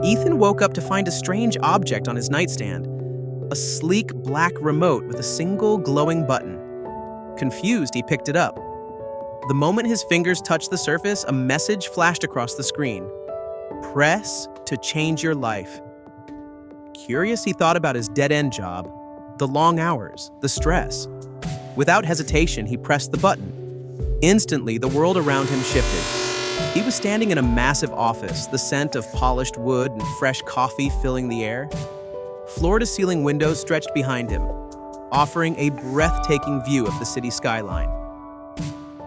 Ethan woke up to find a strange object on his nightstand, a sleek black remote with a single glowing button. Confused, he picked it up. The moment his fingers touched the surface, a message flashed across the screen. Press to change your life. Curious, he thought about his dead-end job, the long hours, the stress. Without hesitation, he pressed the button. Instantly, the world around him shifted. He was standing in a massive office, the scent of polished wood and fresh coffee filling the air. Floor-to-ceiling windows stretched behind him, offering a breathtaking view of the city skyline.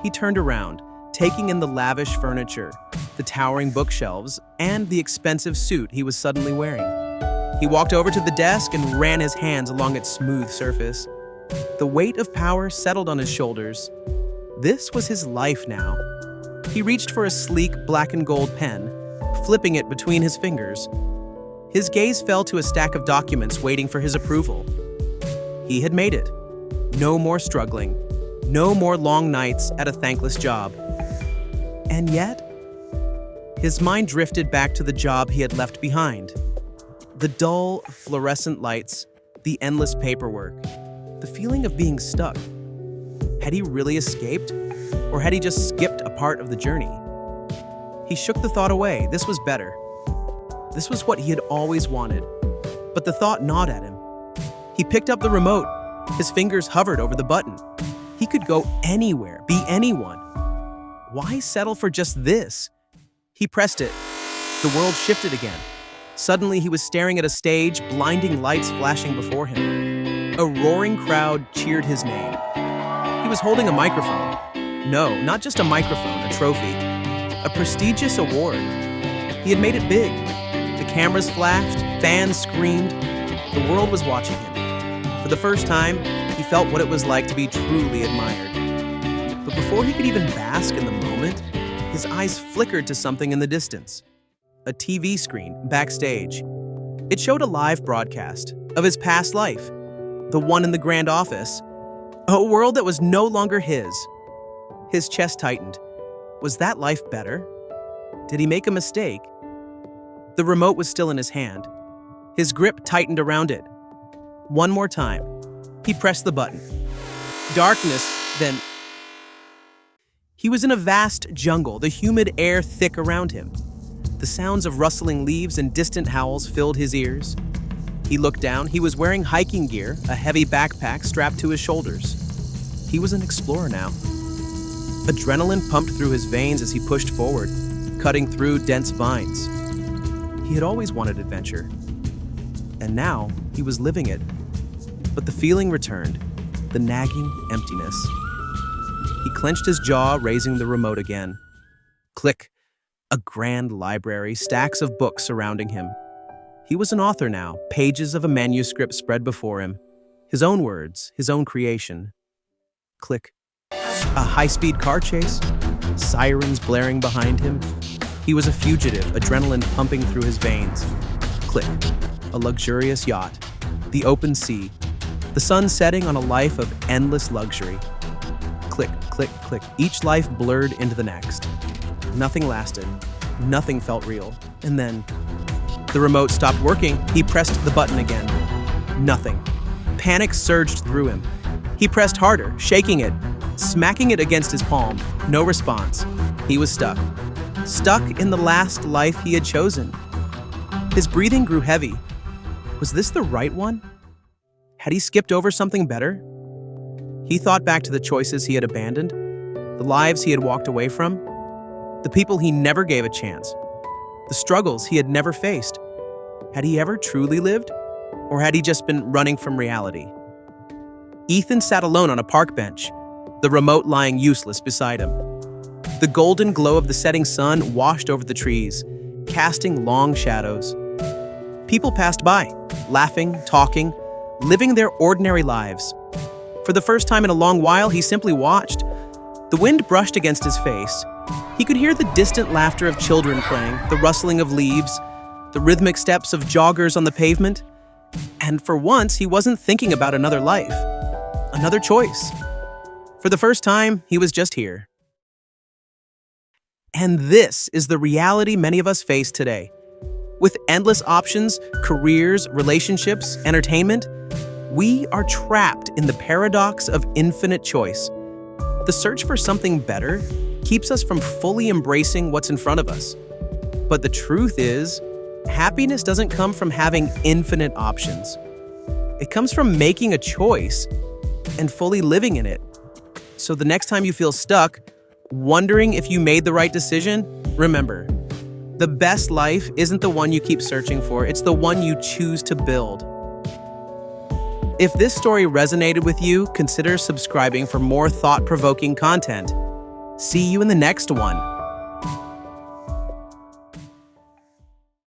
He turned around, taking in the lavish furniture, the towering bookshelves, and the expensive suit he was suddenly wearing. He walked over to the desk and ran his hands along its smooth surface. The weight of power settled on his shoulders. This was his life now. He reached for a sleek black and gold pen, flipping it between his fingers. His gaze fell to a stack of documents waiting for his approval. He had made it. No more struggling. No more long nights at a thankless job. And yet, his mind drifted back to the job he had left behind. The dull, fluorescent lights, the endless paperwork, the feeling of being stuck. Had he really escaped? Or had he just skipped a part of the journey? He shook the thought away. This was better. This was what he had always wanted. But the thought gnawed at him. He picked up the remote. His fingers hovered over the button. He could go anywhere, be anyone. Why settle for just this? He pressed it. The world shifted again. Suddenly, he was staring at a stage, blinding lights flashing before him. A roaring crowd cheered his name. He was holding a microphone. No, not just a microphone, a trophy. A prestigious award. He had made it big. The cameras flashed, fans screamed. The world was watching him. For the first time, he felt what it was like to be truly admired. But before he could even bask in the moment, his eyes flickered to something in the distance. A TV screen backstage. It showed a live broadcast of his past life, the one in the grand office, a world that was no longer his. His chest tightened. Was that life better? Did he make a mistake? The remote was still in his hand. His grip tightened around it. One more time. He pressed the button. Darkness, then. He was in a vast jungle, the humid air thick around him. The sounds of rustling leaves and distant howls filled his ears. He looked down. He was wearing hiking gear, a heavy backpack strapped to his shoulders. He was an explorer now. Adrenaline pumped through his veins as he pushed forward, cutting through dense vines. He had always wanted adventure, and now he was living it. But the feeling returned, the nagging emptiness. He clenched his jaw, raising the remote again. Click. A grand library, stacks of books surrounding him. He was an author now, pages of a manuscript spread before him. His own words, his own creation. Click. A high-speed car chase, sirens blaring behind him. He was a fugitive, adrenaline pumping through his veins. Click. A luxurious yacht, the open sea, the sun setting on a life of endless luxury. Click, click, click. Each life blurred into the next. Nothing lasted. Nothing felt real. And then, the remote stopped working. He pressed the button again. Nothing. Panic surged through him. He pressed harder, shaking it, smacking it against his palm. No response. He was stuck. Stuck in the last life he had chosen. His breathing grew heavy. Was this the right one? Had he skipped over something better? He thought back to the choices he had abandoned, the lives he had walked away from, the people he never gave a chance, the struggles he had never faced. Had he ever truly lived? Or had he just been running from reality? Ethan sat alone on a park bench, the remote lying useless beside him. The golden glow of the setting sun washed over the trees, casting long shadows. People passed by, laughing, talking, living their ordinary lives. For the first time in a long while, he simply watched. The wind brushed against his face. He could hear the distant laughter of children playing, the rustling of leaves, the rhythmic steps of joggers on the pavement. And for once, he wasn't thinking about another life, another choice. For the first time, he was just here. And this is the reality many of us face today. With endless options, careers, relationships, entertainment, we are trapped in the paradox of infinite choice. The search for something better keeps us from fully embracing what's in front of us. But the truth is, happiness doesn't come from having infinite options. It comes from making a choice and fully living in it. So the next time you feel stuck, wondering if you made the right decision, remember, the best life isn't the one you keep searching for, it's the one you choose to build. If this story resonated with you, consider subscribing for more thought-provoking content. See you in the next one.